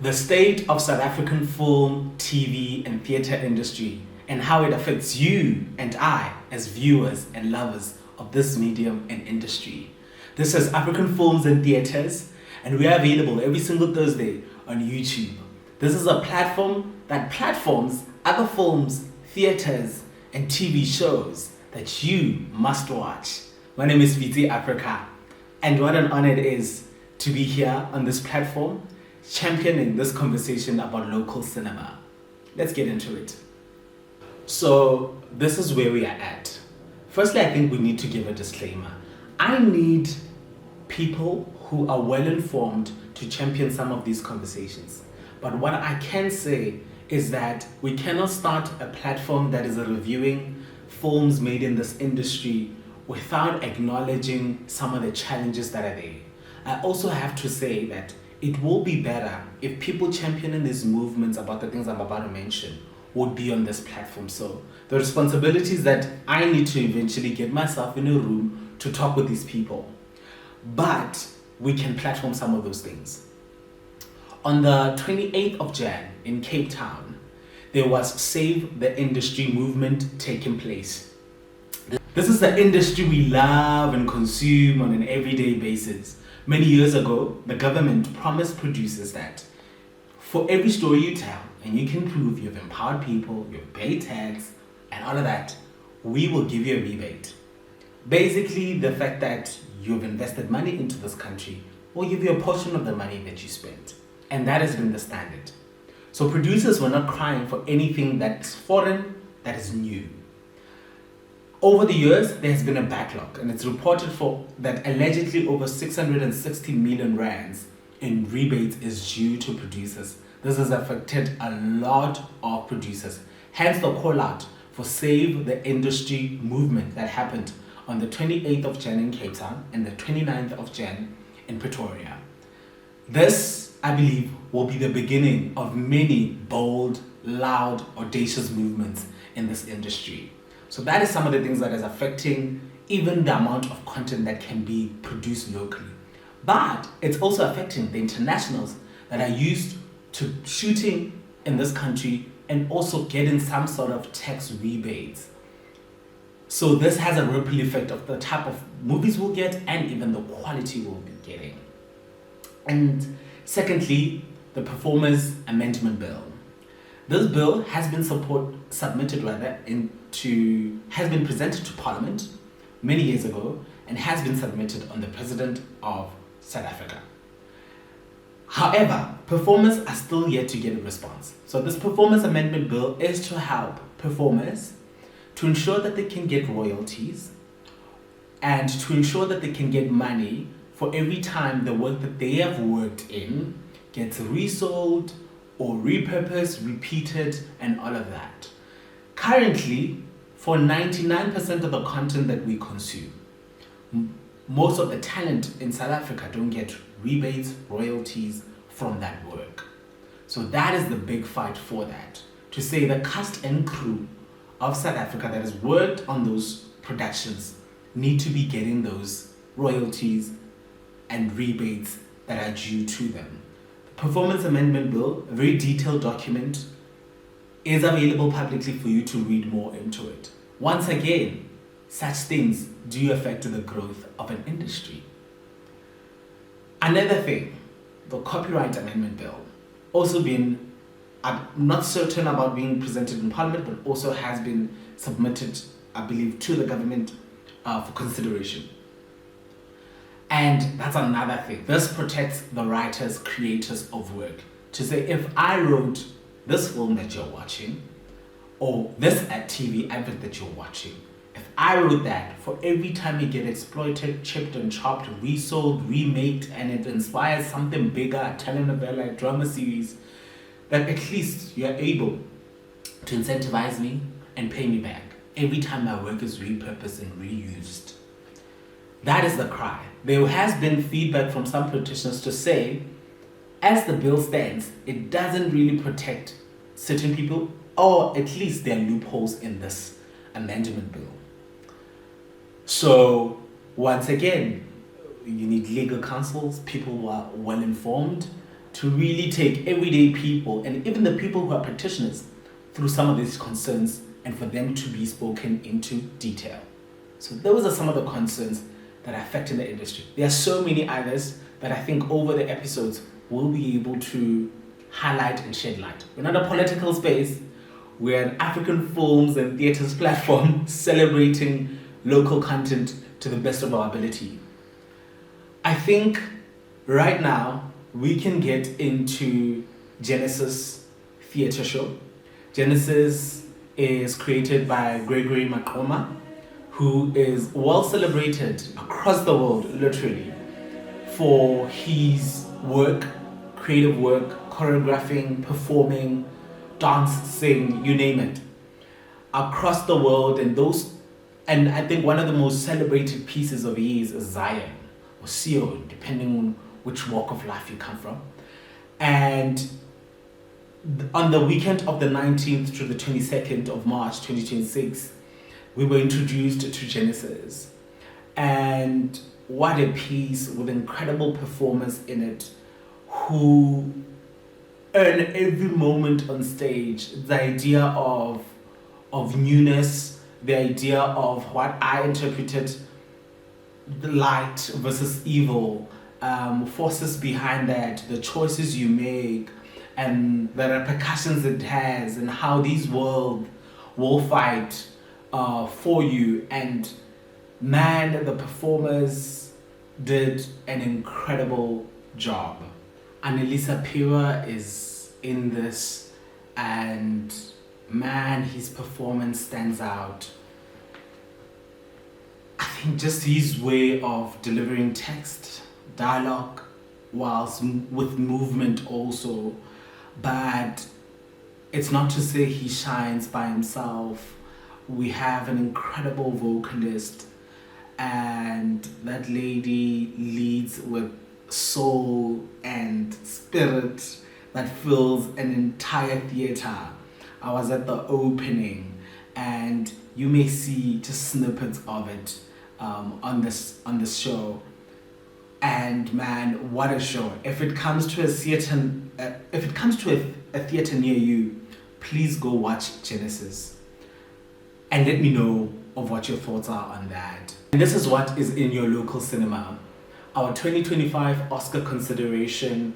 The state of South African film, TV, and theatre industry, and how it affects you and I as viewers and lovers of this medium and industry. This is African Films and Theatres, and we are available every single Thursday on YouTube. This is a platform that platforms other films, theatres, and TV shows that you must watch. My name is PitsiAfrica, and what an honor it is to be here on this platform championing this conversation about local cinema. Let's get into it. So this is where we are at. Firstly, I think we need to give a disclaimer. I need people who are well informed to champion some of these conversations. But what I can say is that we cannot start a platform that is reviewing films made in this industry without acknowledging some of the challenges that are there. I also have to say that it will be better if people championing these movements about the things I'm about to mention would be on this platform. So the responsibilities that I need to eventually get myself in a room to talk with these people. But we can platform some of those things. On the 28th of Jan in Cape Town, there was Save the Industry movement taking place. This is the industry we love and consume on an everyday basis. Many years ago, the government promised producers that for every story you tell and you can prove you've empowered people, you've paid tax, and all of that, we will give you a rebate. Basically, the fact that you've invested money into this country will give you a portion of the money that you spent. And that has been the standard. So producers were not crying for anything that's foreign, that is new. Over the years, there has been a backlog, and it's reported that allegedly over 660 million rands in rebates is due to producers. This has affected a lot of producers. Hence the call out for Save the Industry movement that happened on the 28th of Jan in Cape Town and the 29th of Jan in Pretoria. This, I believe, will be the beginning of many bold, loud, audacious movements in this industry. So that is some of the things that is affecting even the amount of content that can be produced locally. But it's also affecting the internationals that are used to shooting in this country and also getting some sort of tax rebates. So this has a ripple effect of the type of movies we'll get and even the quality we'll be getting. And secondly, the Performers Amendment Bill. This bill has been presented to Parliament many years ago and has been submitted on the President of South Africa. However, performers are still yet to get a response. So this Performance Amendment Bill is to help performers to ensure that they can get royalties and to ensure that they can get money for every time the work that they have worked in gets resold or repurposed, repeated, and all of that. Currently, for 99% of the content that we consume, most of the talent in South Africa don't get rebates, royalties from that work. So that is the big fight for that. To say the cast and crew of South Africa that has worked on those productions need to be getting those royalties and rebates that are due to them. Performance Amendment Bill, a very detailed document, is available publicly for you to read more into it. Once again, such things do affect the growth of an industry. Another thing, the Copyright Amendment Bill, also been, I'm not certain about being presented in Parliament, but also has been submitted, I believe, to the government for consideration. And that's another thing. This protects the writers, creators of work. To say, if I wrote this film that you're watching, or this TV advert that you're watching, if I wrote that, for every time you get exploited, chipped and chopped, resold, remade, and it inspires something bigger, a telenovela, a drama series, that at least you're able to incentivize me and pay me back every time my work is repurposed and reused. That is the cry. There has been feedback from some politicians to say, as the bill stands, it doesn't really protect certain people, or at least there are loopholes in this amendment bill. So once again, you need legal counsels, people who are well informed to really take everyday people and even the people who are practitioners through some of these concerns and for them to be spoken into detail. So those are some of the concerns that are affecting the industry. There are so many others that I think over the episodes we'll be able to highlight and shed light. We're not a political space, we're an African films and theatres platform celebrating local content to the best of our ability. I think right now we can get into Genesis Theatre Show. Genesis is created by Gregory Maqoma, who is well celebrated across the world, literally, for his work, creative work, choreographing, performing, dancing, you name it, across the world. And I think one of the most celebrated pieces of his is Zion or Sion, depending on which walk of life you come from. And on the weekend of the 19th to the 22nd of March 2026, we were introduced to Genesis. And what a piece with incredible performance in it, who earn every moment on stage. The idea of newness, the idea of what I interpreted, the light versus evil, forces behind that, the choices you make, and the repercussions it has, and how these worlds will fight for you. And man, the performers did an incredible job. Annalisa Pira is in this, and man, his performance stands out. I think just his way of delivering text, dialogue, whilst with movement also. But it's not to say he shines by himself. We have an incredible vocalist, and that lady leads with soul and spirit that fills an entire theater. I was at the opening, and you may see just snippets of it on this show. And man, what a show! If it comes to a theater near you, please go watch Genesis and let me know of what your thoughts are on that. And this is what is in your local cinema. Our 2025 Oscar consideration,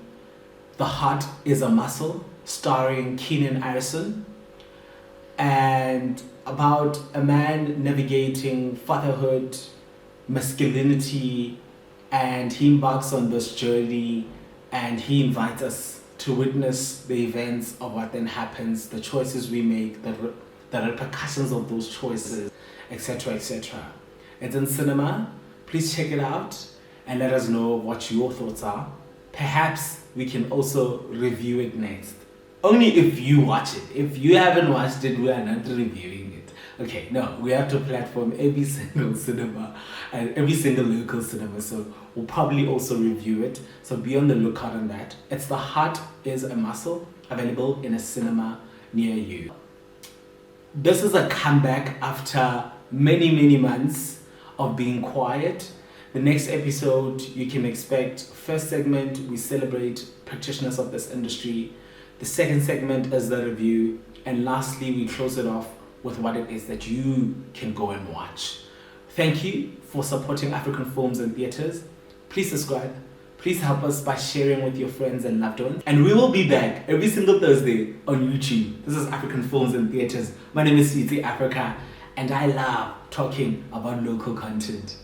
The Heart is a Muscle, starring Keenan Iverson, and about a man navigating fatherhood, masculinity, and he embarks on this journey, and he invites us to witness the events of what then happens, the choices we make, the repercussions of those choices, etc., etc. It's in cinema. Please check it out and let us know what your thoughts are. Perhaps we can also review it next. Only if you watch it. If you haven't watched it, we are not reviewing it. Okay, no, we have to platform every single cinema and every single local cinema, so we'll probably also review it. So be on the lookout on that. It's The Heart is a Muscle, available in a cinema near you. This is a comeback after many months of being quiet. The next episode you can expect, first segment, we celebrate practitioners of this industry. The second segment is the review. And lastly, we close it off with what it is that you can go and watch. Thank you for supporting African films and theatres. Please subscribe. Please help us by sharing with your friends and loved ones. And we will be back every single Thursday on YouTube. This is African Films and Theatres. My name is PitsiAfrica, and I love talking about local content.